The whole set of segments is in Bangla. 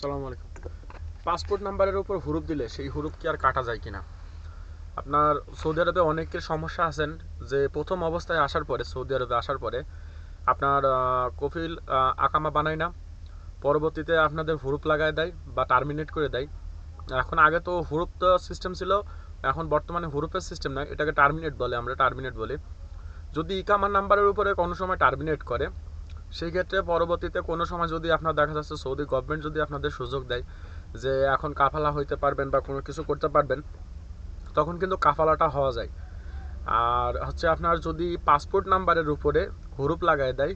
আসসালামু আলাইকুম। পাসপোর্ট নাম্বারের উপর হুরুপ দিলে সেই হুরুপ কি আর কাটা যায় কিনা? আপনার সৌদি আরবে অনেকের সমস্যা আছেন যে প্রথম অবস্থায় আসার পরে, সৌদি আরবে আসার পরে আপনার কফিল আকামা বানায় না, পরবর্তীতে আপনাদের হুরুপ লাগায় দেয় বা টার্মিনেট করে দেয়। এখন আগে তো হুরুপ তো সিস্টেম ছিল, এখন বর্তমানে হুরুপের সিস্টেম নয়, এটাকে টার্মিনেট বলে, আমরা টার্মিনেট বলি। যদি ইকামা নাম্বারের উপরে কোনো সময় টার্মিনেট করে, সেই ক্ষেত্রে পরবর্তীতে কোনো সময় যদি আপনার দেখা যাচ্ছে সৌদি গভর্নমেন্ট যদি আপনাদের সুযোগ দেয় যে এখন কাফালা হইতে পারবেন বা কোনো কিছু করতে পারবেন, তখন কিন্তু কাফালাটা হওয়া যায়। আর হচ্ছে আপনার যদি পাসপোর্ট নাম্বারের উপরে হুরুপ লাগায় দেয়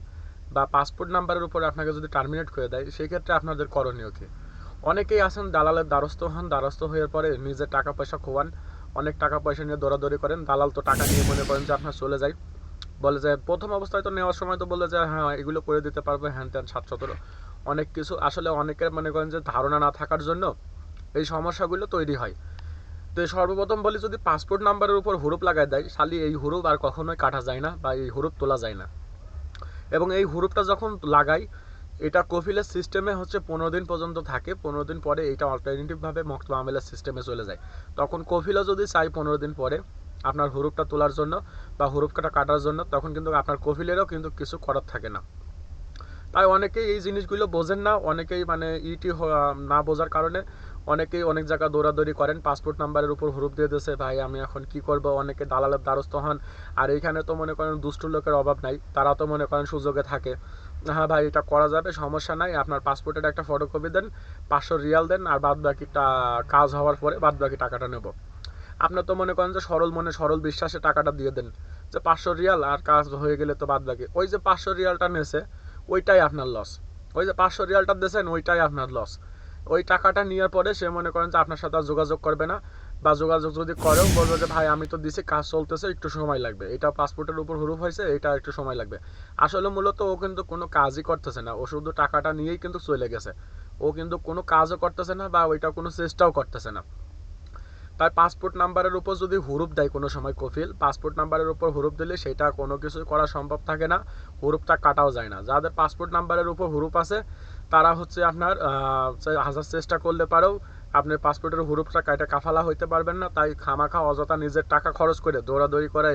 বা পাসপোর্ট নাম্বারের উপরে আপনাকে যদি টার্মিনেট করে দেয়, সেই ক্ষেত্রে আপনাদের করণীয় কী? অনেকেই আছেন দালালের দ্বারস্থ হন, দ্বারস্থ হয়ে পরে নিজের টাকা পয়সা খোয়ান, অনেক টাকা পয়সা নিয়ে দৌড়াদৌড়ি করেন। দালাল তো টাকা নিয়ে মনে করেন যে আপনার চলে যায়, বলে যে প্রথম অবস্থায় তো নেওয়ার সময় তো বলে যে হ্যাঁ এগুলো করে দিতে পারবে, হ্যান ত্যান 7-17 অনেক কিছু। আসলে অনেকের মনে করেন যে ধারণা না থাকার জন্য এই সমস্যাগুলো তৈরি হয়। তো সর্বপ্রথম বলি, যদি পাসপোর্ট নাম্বারের উপর হুরুপ লাগায় দেয়, শালি এই হুরুপ আর কখনোই কাটা যায় না বা এই হুরুপ তোলা যায় না। এবং এই হুরুপটা যখন লাগাই, এটা কফিলের সিস্টেমে হচ্ছে 15 দিন পর্যন্ত থাকে। 15 দিন পরে এটা অল্টারনেটিভভাবে মক্তব আমেলের সিস্টেমে চলে যায়। তখন কফিলও যদি চাই 15 দিন পরে আপনার হুরুপটা তোলার জন্য বা হুরুপটা কাটার জন্য, তখন কিন্তু আপনার কফিলেরও কিন্তু কিছু করার থাকে না। তাই অনেকেই এই জিনিসগুলো বোঝেন না, অনেকেই মানে না বোঝার কারণে অনেকেই অনেক জায়গা দৌড়াদৌড়ি করেন, পাসপোর্ট নাম্বারের উপর হুরুপ দিয়ে দিয়েছে, ভাই আমি এখন কি করব, অনেকে দালালের দ্বারস্থ হন। আর এইখানে তো মনে করেন দুষ্ট লোকের অভাব নাই, তারা তো মনে করেন সুযোগে থাকে। হ্যাঁ ভাই, এটা করা যাবে, সমস্যা নাই, আপনার পাসপোর্টের একটা ফটোকপি দেন, 500 রিয়াল দেন, আর বাদ বাকিটা কাজ হওয়ার পরে বাদ বাকি টাকাটা নেব। আপনার তো মনে করেন যে সরল মনে সরল বিশ্বাসে টাকাটা দিয়ে দেন, যে 500 রিয়াল, আর কাজ হয়ে গেলে তো বাদ বাকি। ওই যে 500 রিয়ালটা নেছে, ওইটাই আপনার লস। ওই যে 500 রিয়ালটা দিয়েছেন, ওইটাই আপনার লস। ওই টাকাটা নেওয়ার পরে সে মনে করেন যে আপনার সাথে যোগাযোগ করবে না, বা যোগাযোগ যদি করেও বলবে যে ভাই আমি তো দিছি, কাজ চলতেছে, একটু সময় লাগবে, এটা পাসপোর্টের উপর হুরুপ হয়েছে, এটা একটু সময় লাগবে। আসলে মূলত ও কিন্তু কোনো কাজই করতেছে না, ও শুধু টাকাটা নিয়েই কিন্তু চলে গেছে। ও কিন্তু কোনো কাজও করতেছে না বা ওইটা কোনো চেষ্টাও করতেছে না। তাই পাসপোর্ট নাম্বারের উপর যদি হুরুপ দেয় কোনো সময় কফিল, পাসপোর্ট নাম্বারের উপর হুরুপ দিলে সেটা কোনো কিছুই করা সম্ভব থাকে না, হুরুপটা কাটাও যায় না। যাদের পাসপোর্ট নাম্বারের উপর হুরুপ আছে, তারা হচ্ছে আপনার হাজার চেষ্টা করলে পারেও আপনি পাসপোর্টের হুরুপটা কাটা কাফালা হইতে পারবেন না। তাই খামাখা অযথা নিজের টাকা খরচ করে দৌড়াদৌড়ি করে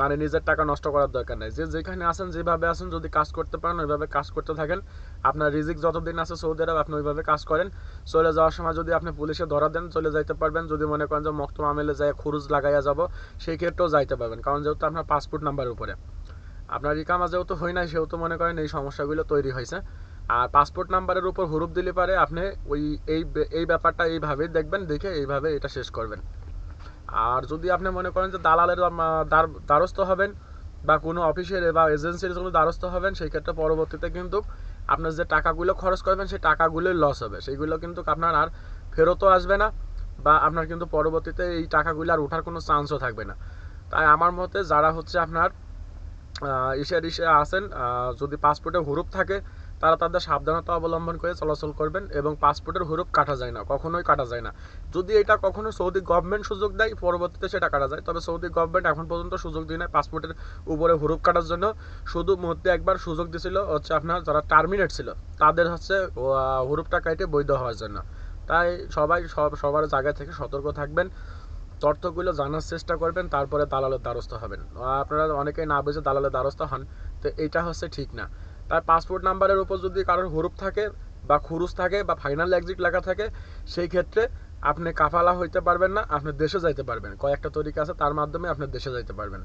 মানে নিজের টাকা নষ্ট করার দরকার নেই। যে যেখানে আছেন, যেভাবে আছেন, যদি কাজ করতে পারেন ওইভাবে কাজ করতে থাকেন। আপনার রিজিক যতদিন আছে সৌদি আরব, আপনি ওইভাবে কাজ করেন। চলে যাওয়ার সময় যদি আপনি পুলিশে ধরা দেন, চলে যাইতে পারবেন। যদি মনে করেন যে মক্তম আমেলে যায় খুরুজ লাগাইয়া যাব, সেই ক্ষেত্রেও যাইতে পারবেন, কারণ যেহেতু আপনার পাসপোর্ট নাম্বারের উপরে আপনার ইকামা যেহেতু হয় নাই, সেহেতু মনে করেন এই সমস্যাগুলো তৈরি হয়েছে। আর পাসপোর্ট নাম্বারের উপর হুরুপ দিলে পারে আপনি ওই এই এই ব্যাপারটা এইভাবেই দেখবেন, দেখে এইভাবে এটা শেষ করবেন। আর যদি আপনি মনে করেন যে দালালের দ্বারস্থ হবেন বা কোনো অফিসের বা এজেন্সির জন্য দ্বারস্থ হবেন, সেই ক্ষেত্রে পরবর্তীতে কিন্তু আপনার যে টাকাগুলো খরচ করবেন, সেই টাকাগুলোই লস হবে, সেইগুলো কিন্তু আপনার আর ফেরতও আসবে না, বা আপনার কিন্তু পরবর্তীতে এই টাকাগুলো আর ওঠার কোনো চান্সও থাকবে না। তাই আমার মতে যারা হচ্ছে আপনার ইসে আছেন, যদি পাসপোর্টে হুরুপ থাকে, তারা তাদের সাবধানতা অবলম্বন করে চলাচল করবেন। এবং পাসপোর্টের হুরুপ কাটা যায় না, কখনোই কাটা যায় না। যদি এটা কখনো সৌদি গভর্নমেন্ট সুযোগ দেয়, পরবর্তীতে সেটা কাটা যায়, তবে সৌদি গভর্নমেন্ট এখন পর্যন্ত সুযোগ দিয়ে নেয় পাসপোর্টের উপরে হুরুপ কাটার জন্য। শুধু মধ্যে একবার সুযোগ দিয়েছিল হচ্ছে আপনার যারা টার্মিনেট ছিল, তাদের হচ্ছে হুরুপটা কাটে বৈধ হওয়ার জন্য। তাই সবাই সবার জায়গা থেকে সতর্ক থাকবেন, তথ্যগুলো জানার চেষ্টা করবেন, তারপরে দালালের দ্বারস্থ হবেন। আপনারা অনেকেই না বুঝে দালালের দ্বারস্থ হন, তো এইটা হচ্ছে ঠিক না। তাই পাসপোর্ট নাম্বারের উপর যদি কারোর হুরুপ থাকে বা খুরুজ থাকে বা ফাইনাল এক্সিট লেখা থাকে, সেই ক্ষেত্রে আপনি কাফালা হইতে পারবেন না, আপনি দেশে যাইতে পারবেন। কয়েকটা তরিকা আছে, তার মাধ্যমে আপনি দেশে যাইতে পারবেন।